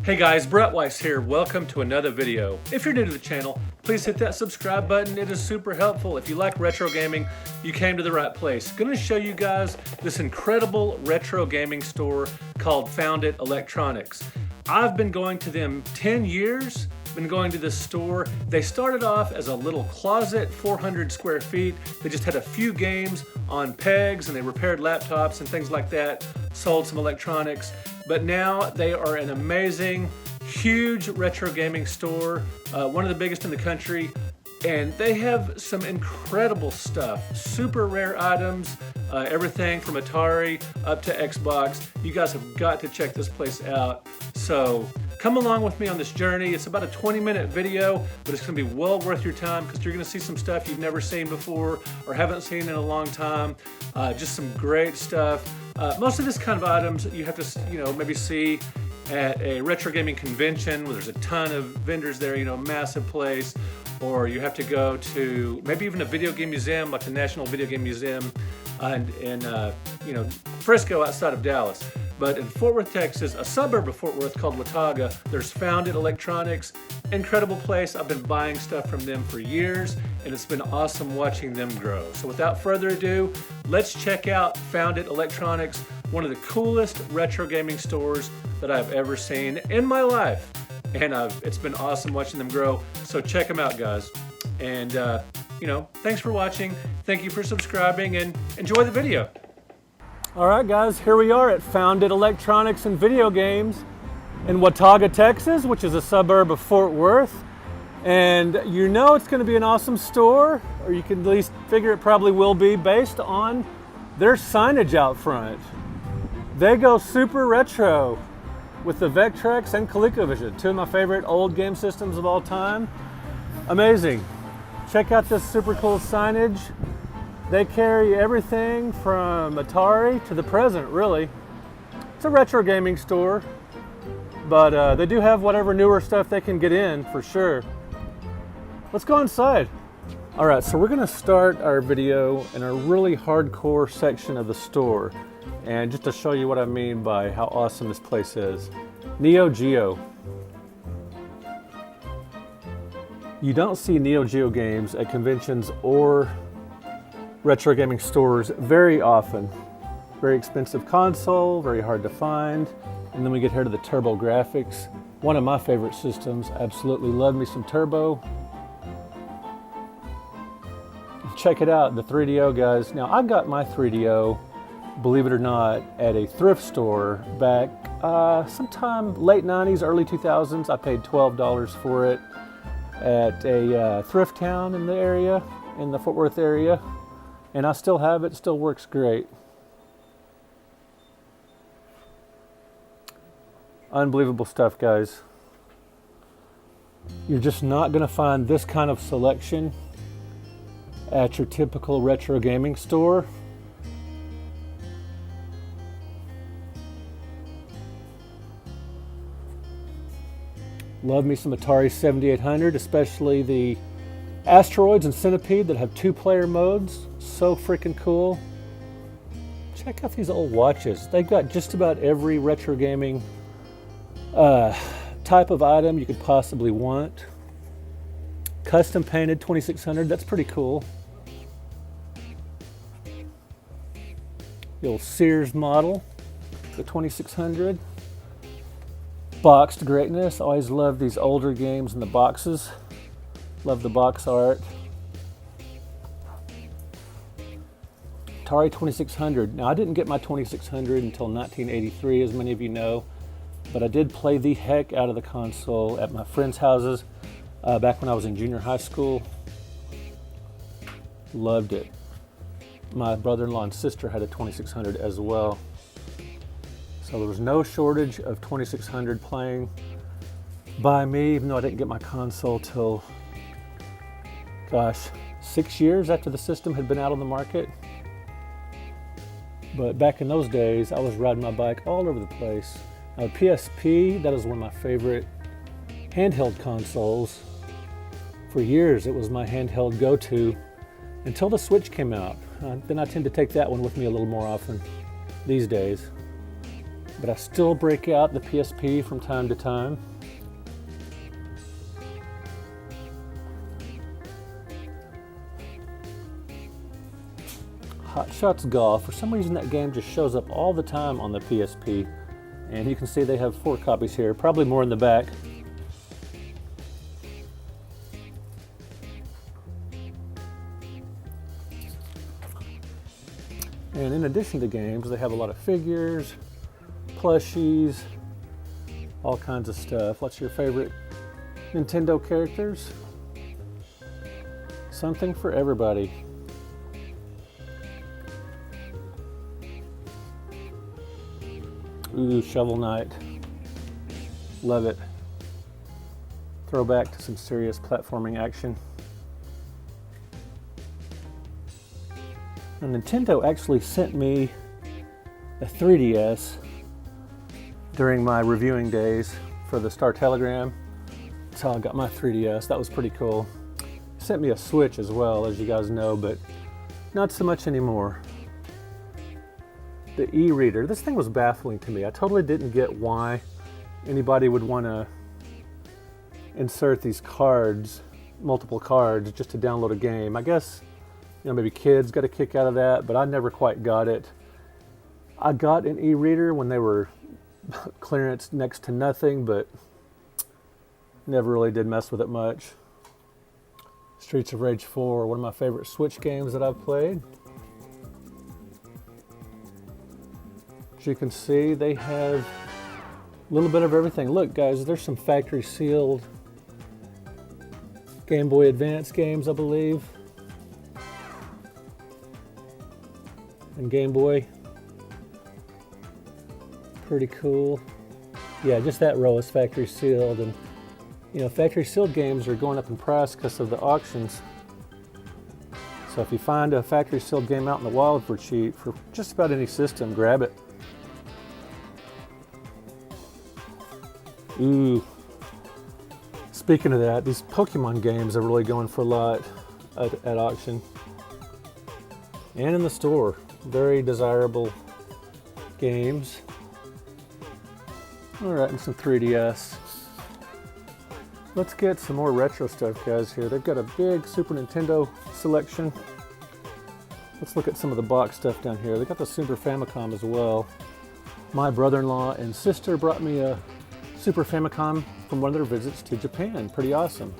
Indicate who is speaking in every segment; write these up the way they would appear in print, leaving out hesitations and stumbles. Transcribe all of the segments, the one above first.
Speaker 1: Hey guys, Brett Weiss here. Welcome to another video. If you're new to the channel, please hit that subscribe button. It is super helpful. If you like retro gaming, you came to the right place. Gonna show you guys this incredible retro gaming store called Found It Electronics. I've been going to them 10 years, been going to this store. They started off as a little closet, 400 square feet. They just had a few games on pegs and they repaired laptops and things like that, sold some electronics. But now they are an amazing, huge retro gaming store, one of the biggest in the country, and they have some incredible stuff, super rare items, everything from Atari up to Xbox. You guys have got to check this place out. So come along with me on this journey. It's about a 20-minute video, but it's gonna be well worth your time because you're gonna see some stuff you've never seen before or haven't seen in a long time. Just some great stuff. Most of this kind of items you have to, maybe see at a retro gaming convention where there's a ton of vendors there, massive place, or you have to go to maybe even a video game museum like the National Video Game Museum in Frisco outside of Dallas. But in Fort Worth, Texas, a suburb of Fort Worth called Watauga, there's Found It Electronics. Incredible place. I've been buying stuff from them for years, and it's been awesome watching them grow. So without further ado, let's check out Found It Electronics, one of the coolest retro gaming stores that I've ever seen in my life. And it's been awesome watching them grow. So check them out, guys. And, thanks for watching. Thank you for subscribing, and enjoy the video. All right, guys, here we are at Found It Electronics and Video Games in Watauga, Texas, which is a suburb of Fort Worth. And it's going to be an awesome store, or you can at least figure it probably will be based on their signage out front. They go super retro with the Vectrex and ColecoVision, two of my favorite old game systems of all time. Amazing. Check out this super cool signage. They carry everything from Atari to the present, really. It's a retro gaming store, but they do have whatever newer stuff they can get in, for sure. Let's go inside. All right, so we're gonna start our video in a really hardcore section of the store. And just to show you what I mean by how awesome this place is. Neo Geo. You don't see Neo Geo games at conventions or retro gaming stores very often. Very expensive console, very hard to find. And then we get here to the Turbo Graphics. One of my favorite systems. Absolutely love me some Turbo. Check it out, the 3DO, guys. Now, I got my 3DO, believe it or not, at a thrift store back sometime late 90s, early 2000s. I paid $12 for it at a thrift town in the area, in the Fort Worth area. And I still have it, still works great. Unbelievable stuff, guys. You're just not gonna find this kind of selection at your typical retro gaming store. Love me some Atari 7800, especially the Asteroids and Centipede that have 2-player modes. So freaking cool. Check out these old watches. They've got just about every retro gaming type of item you could possibly want. Custom painted 2600, that's pretty cool. The old Sears model, the 2600. Boxed greatness. Always love these older games in the boxes. Love the box art. Atari 2600. Now, I didn't get my 2600 until 1983, as many of you know, but I did play the heck out of the console at my friends' houses back when I was in junior high school. Loved it. My brother-in-law and sister had a 2600 as well. So there was no shortage of 2600 playing by me, even though I didn't get my console till, gosh, 6 years after the system had been out on the market. But back in those days, I was riding my bike all over the place. Now, the PSP, that is one of my favorite handheld consoles. For years, it was my handheld go-to until the Switch came out. Then I tend to take that one with me a little more often these days. but I still break out the PSP from time to time. Hot Shots Golf. For some reason that game just shows up all the time on the PSP. And you can see they have 4 copies here, probably more in the back. And in addition to games, they have a lot of figures, plushies, all kinds of stuff. What's your favorite Nintendo characters? Something for everybody. Ooh, Shovel Knight. Love it. Throwback to some serious platforming action. And Nintendo actually sent me a 3DS during my reviewing days for the Star Telegram. That's how I got my 3DS. That was pretty cool. Sent me a Switch as well, as you guys know, but not so much anymore. The e-reader. This thing was baffling to me. I totally didn't get why anybody would want to insert these cards, multiple cards, just to download a game. I guess, you know, maybe kids got a kick out of that, but I never quite got it. I got an e-reader when they were clearance next to nothing, but never really did mess with it much. Streets of Rage 4, one of my favorite Switch games that I've played. As you can see, they have a little bit of everything. Look, guys, there's some factory sealed Game Boy Advance games, I believe. And Game Boy. Pretty cool. Yeah, just that row is factory sealed. And, you know, factory sealed games are going up in price because of the auctions. So if you find a factory sealed game out in the wild for cheap, for just about any system, grab it. Ooh. Speaking of that, these Pokemon games are really going for a lot at auction. And in the store. Very desirable games. Alright, and some 3DS. Let's get some more retro stuff, guys, here. They've got a big Super Nintendo selection. Let's look at some of the box stuff down here. They got the Super Famicom as well. My brother-in-law and sister brought me a Super Famicom from one of their visits to Japan. Pretty awesome.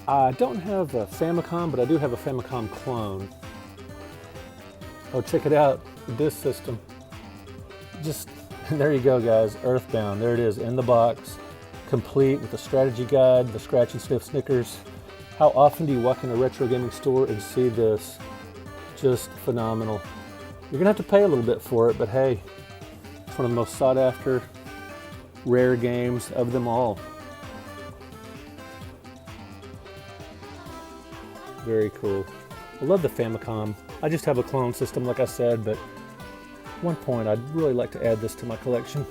Speaker 1: I don't have a Famicom, but I do have a Famicom clone. Oh, check it out, the disc system. Just, there you go, guys, Earthbound. There it is, in the box, complete with the strategy guide, the scratch and sniff Snickers. How often do you walk in a retro gaming store and see this? Just phenomenal. You're gonna have to pay a little bit for it, but hey, it's one of the most sought after, rare games of them all. Very cool. I love the Famicom. I just have a clone system, like I said, but at one point I'd really like to add this to my collection.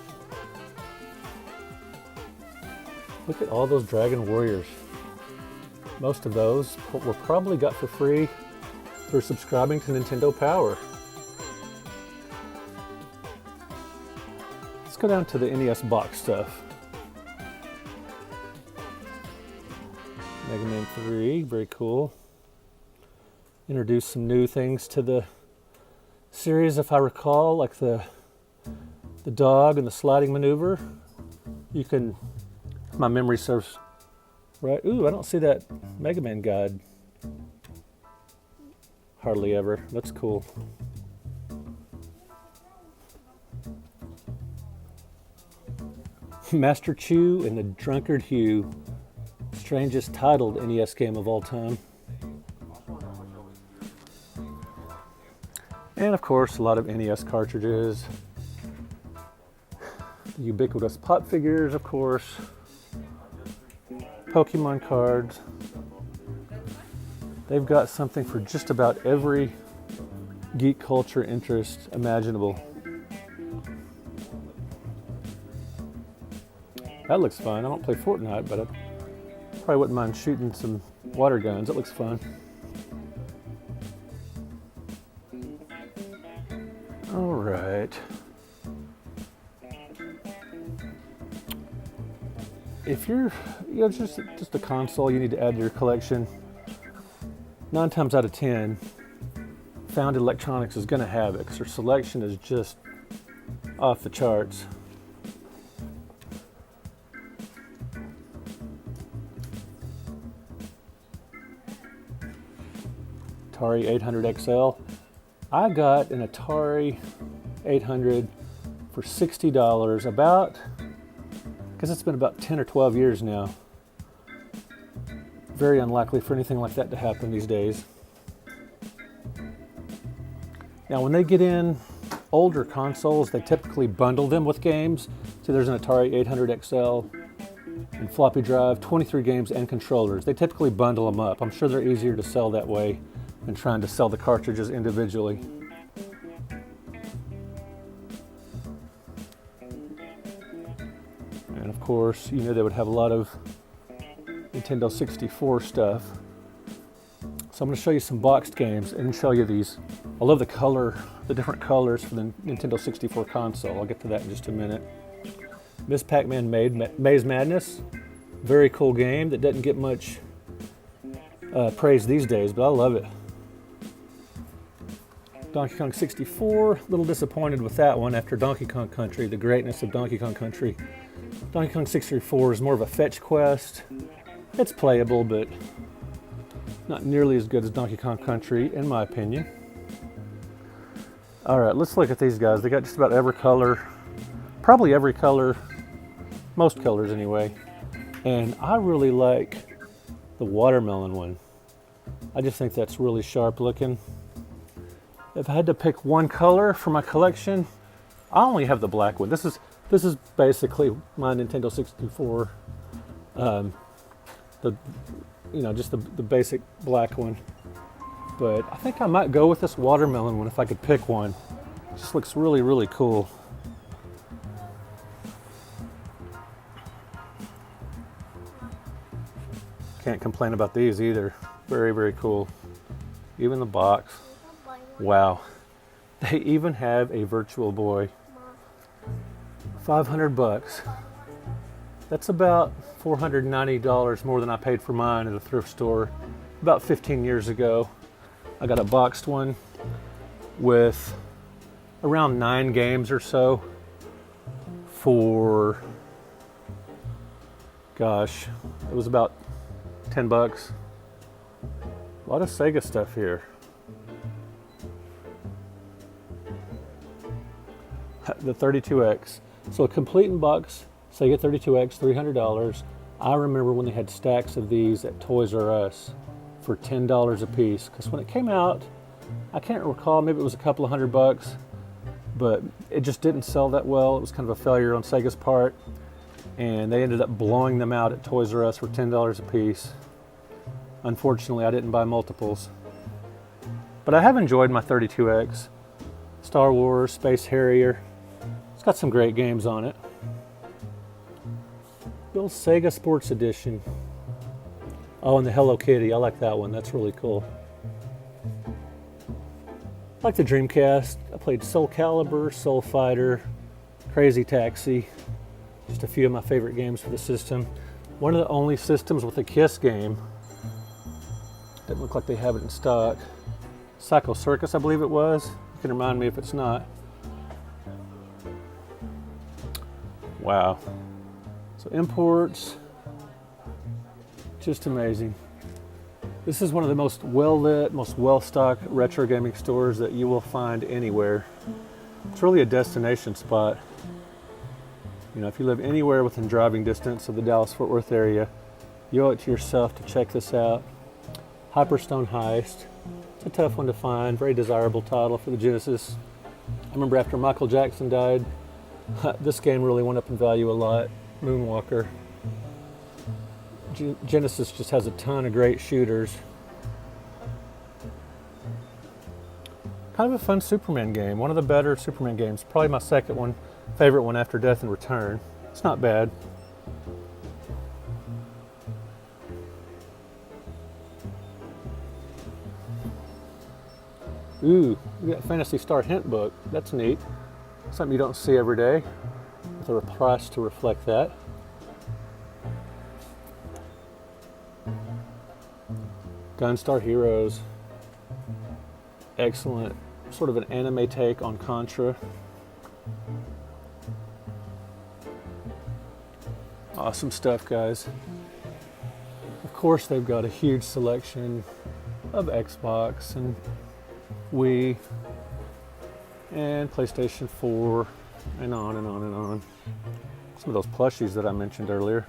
Speaker 1: Look at all those Dragon Warriors. Most of those were probably got for free for subscribing to Nintendo Power. Let's go down to the NES box stuff. Mega Man 3, very cool. Introduce some new things to the series, if I recall, like the dog and the sliding maneuver. You can, if my memory serves right. Ooh, I don't see that Mega Man guide. Hardly ever. That's cool. Master Chew and the Drunkard Hugh. Strangest titled NES game of all time. And of course, a lot of NES cartridges. The ubiquitous pop figures, of course. Pokemon cards. They've got something for just about every geek culture interest imaginable. That looks fun. I don't play Fortnite, but I probably wouldn't mind shooting some water guns. That looks fun. All right. if you're, just a console you need to add to your collection, 9 times out of 10, Found Electronics is going to have it because their selection is just off the charts. Atari 800 XL. I got an Atari 800 for $60 about, because it's been about 10 or 12 years now. Very unlikely for anything like that to happen these days. Now when they get in older consoles, they typically bundle them with games. So there's an Atari 800 XL and floppy drive, 23 games and controllers. They typically bundle them up. I'm sure they're easier to sell that way than trying to sell the cartridges individually. And of course, they would have a lot of Nintendo 64 stuff. So I'm going to show you some boxed games and show you these. I love the different colors for the Nintendo 64 console. I'll get to that in just a minute. Miss Pac-Man Maze Madness. Very cool game that doesn't get much praise these days, but I love it. Donkey Kong 64, a little disappointed with that one after Donkey Kong Country, the greatness of Donkey Kong Country. Donkey Kong 64 is more of a fetch quest. It's playable, but not nearly as good as Donkey Kong Country, in my opinion. All right, let's look at these guys. They got just about every color, probably every color, most colors anyway. And I really like the watermelon one. I just think that's really sharp looking. If I had to pick one color for my collection, I only have the black one. This is basically my Nintendo 64. Just the basic black one. But I think I might go with this watermelon one if I could pick one. It just looks really, really cool. Can't complain about these either. Very, very cool. Even the box. Wow. They even have a Virtual Boy. $500. That's about $490 more than I paid for mine at a thrift store about 15 years ago. I got a boxed one with around 9 games or so for, gosh, it was about $10. A lot of Sega stuff here. The 32X. So a complete in box Sega 32X, $300. I remember when they had stacks of these at Toys R Us for $10 a piece. Because when it came out, I can't recall, maybe it was a couple of $100, but it just didn't sell that well. It was kind of a failure on Sega's part. And they ended up blowing them out at Toys R Us for $10 a piece. Unfortunately, I didn't buy multiples. But I have enjoyed my 32X. Star Wars, Space Harrier. It's got some great games on it. Little Sega Sports Edition. Oh, and the Hello Kitty. I like that one. That's really cool. I like the Dreamcast. I played Soul Calibur, Soul Fighter, Crazy Taxi. Just a few of my favorite games for the system. One of the only systems with a KISS game. Doesn't look like they have it in stock. Psycho Circus, I believe it was. You can remind me if it's not. Wow. So imports, just amazing. This is one of the most well-lit, most well-stocked retro gaming stores that you will find anywhere. It's really a destination spot. If you live anywhere within driving distance of the Dallas-Fort Worth area, you owe it to yourself to check this out. Hyperstone Heist. It's a tough one to find, very desirable title for the Genesis. I remember after Michael Jackson died, this game really went up in value a lot. Moonwalker. Genesis just has a ton of great shooters. Kind of a fun Superman game. One of the better Superman games. Probably my second one, favorite one after Death and Return. It's not bad. Ooh, we got Phantasy Star Hint Book. That's neat. Something you don't see every day. With a price to reflect that. Gunstar Heroes. Excellent. Sort of an anime take on Contra. Awesome stuff, guys. Of course, they've got a huge selection of Xbox and Wii and PlayStation 4 and on and on and on. Some of those plushies that I mentioned earlier.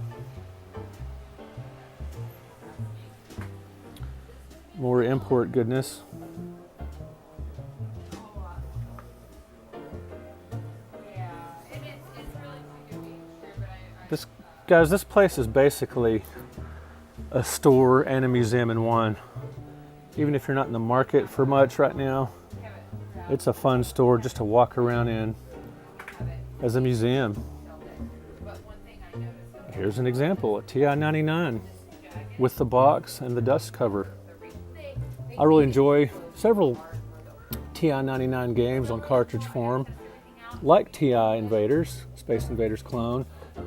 Speaker 1: More import goodness. This place is basically a store and a museum in one. Even if you're not in the market for much right now, it's a fun store just to walk around in as a museum. Here's an example, a TI-99 with the box and the dust cover. I really enjoy several TI-99 games on cartridge form, like TI Invaders, Space Invaders clone,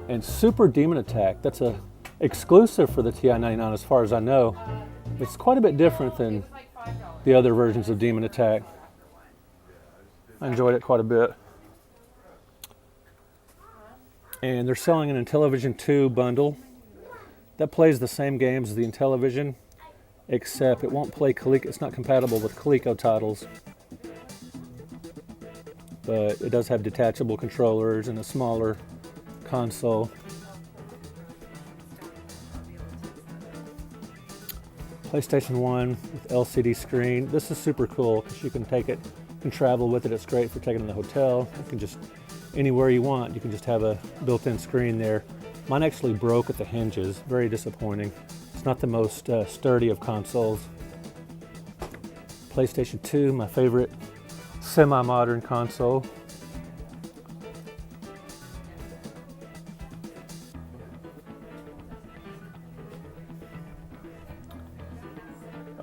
Speaker 1: and Super Demon Attack. That's a exclusive for the TI-99 as far as I know. It's quite a bit different than the other versions of Demon Attack. I enjoyed it quite a bit. And they're selling an Intellivision 2 bundle that plays the same games as the Intellivision, except it won't play Coleco. It's not compatible with Coleco titles. But it does have detachable controllers and a smaller console. PlayStation 1 with LCD screen. This is super cool because you can take it and travel with it. It's great for taking it in the hotel. You can just, anywhere you want, you can just have a built-in screen there. Mine actually broke at the hinges. Very disappointing. It's not the most sturdy of consoles. PlayStation 2, my favorite semi-modern console.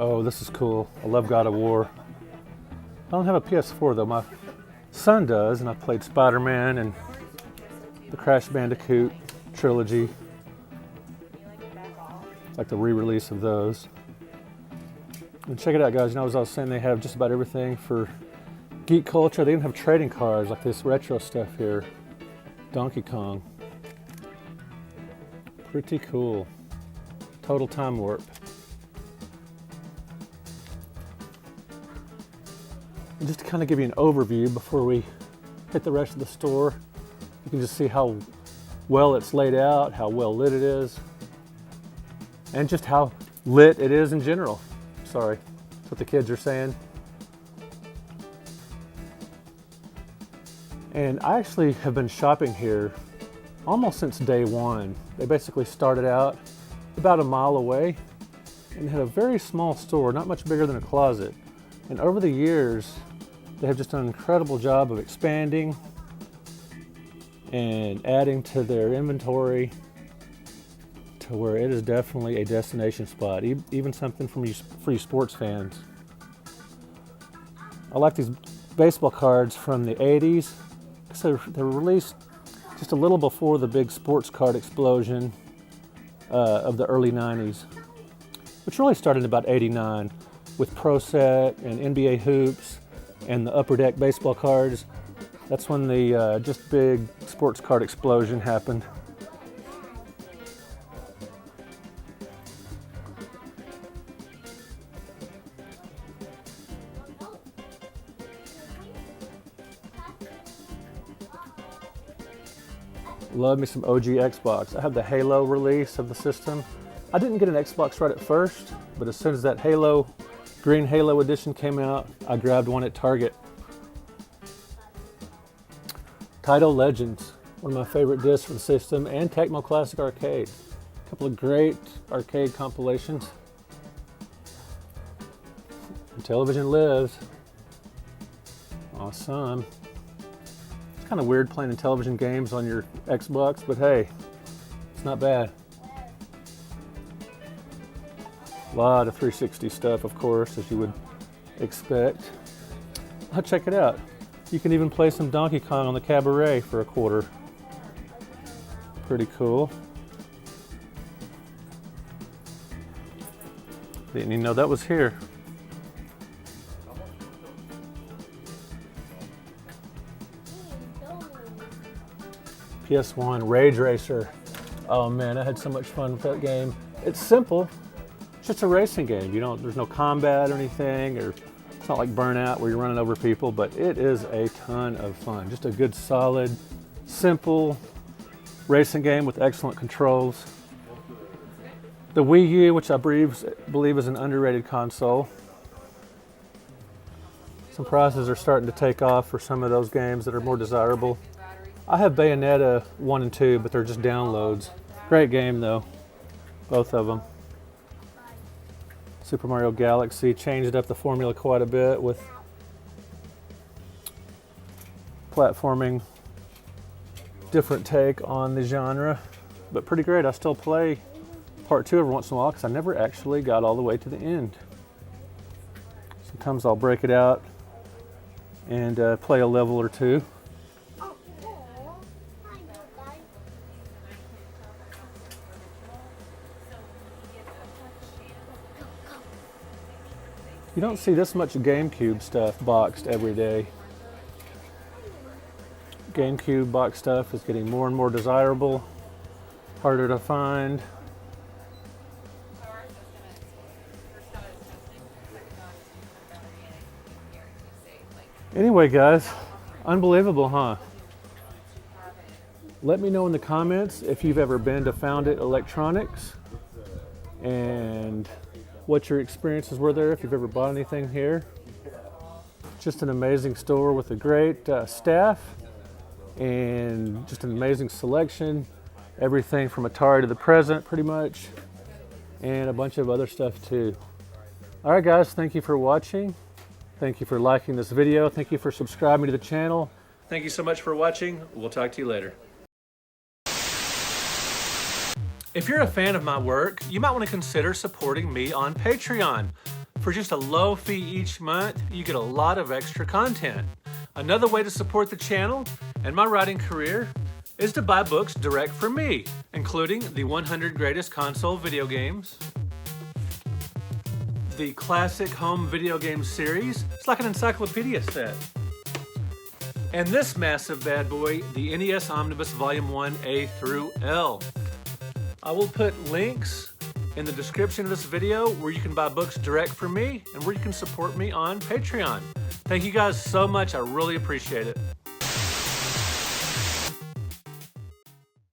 Speaker 1: Oh, this is cool. I love God of War. I don't have a PS4 though. My son does, and I've played Spider-Man and the Crash Bandicoot trilogy. It's like the re-release of those. And check it out, guys. You know, as I was saying, they have just about everything for geek culture. They even have trading cards like this retro stuff here. Donkey Kong. Pretty cool. Total Time Warp. And just to kind of give you an overview before we hit the rest of the store, you can just see how well it's laid out, how well lit it is, and just how lit it is in general. Sorry, that's what the kids are saying. And I actually have been shopping here almost since day one. They basically started out about a mile away and had a very small store, not much bigger than a closet. And over the years, they have just done an incredible job of expanding and adding to their inventory to where it is definitely a destination spot, even something for you sports fans. I like these baseball cards from the 80s. So they were released just a little before the big sports card explosion of the early 90s, which really started in about 89 with Pro Set and NBA Hoops and the Upper Deck baseball cards. That's when the just big sports card explosion happened. Love me some OG Xbox. I have the Halo release of the system. I didn't get an Xbox right at first, but as soon as that Halo, Green Halo edition came out, I grabbed one at Target. Taito Legends, one of my favorite discs for the system, and Tecmo Classic Arcade. A couple of great arcade compilations. Television lives. Awesome. It's kind of weird playing television games on your Xbox, but hey, it's not bad. A lot of 360 stuff, of course, as you would expect. Oh, check it out. You can even play some Donkey Kong on the Cabaret for $0.25. Pretty cool. Didn't even know that was here. PS1 Rage Racer. Oh man, I had so much fun with that game. It's simple, it's just a racing game. There's no combat or anything, or it's not like Burnout where you're running over people, but it is a ton of fun. Just a good, solid, simple racing game with excellent controls. The Wii U, which I believe is an underrated console. Some prices are starting to take off for some of those games that are more desirable. I have Bayonetta 1 and 2, but they're just downloads. Great game though, both of them. Super Mario Galaxy changed up the formula quite a bit with platforming, different take on the genre, but pretty great. I still play part 2 every once in a while because I never actually got all the way to the end. Sometimes I'll break it out and play a level or two. You don't see this much GameCube stuff boxed every day. GameCube box stuff is getting more and more desirable, harder to find. Anyway, guys, unbelievable, huh? Let me know in the comments if you've ever been to Found It Electronics and what your experiences were there, if you've ever bought anything here. Just an amazing store with a great staff and just an amazing selection. Everything from Atari to the present, pretty much, and a bunch of other stuff too. All right, guys, thank you for watching. Thank you for liking this video. Thank you for subscribing to the channel. Thank you so much for watching. We'll talk to you later. If you're a fan of my work, you might want to consider supporting me on Patreon. For just a low fee each month, you get a lot of extra content. Another way to support the channel and my writing career is to buy books direct from me, including the 100 Greatest Console Video Games, the Classic Home Video Game Series. It's like an encyclopedia set. And this massive bad boy, the NES Omnibus Volume 1 A through L. I will put links in the description of this video where you can buy books direct from me and where you can support me on Patreon. Thank you guys so much. I really appreciate it.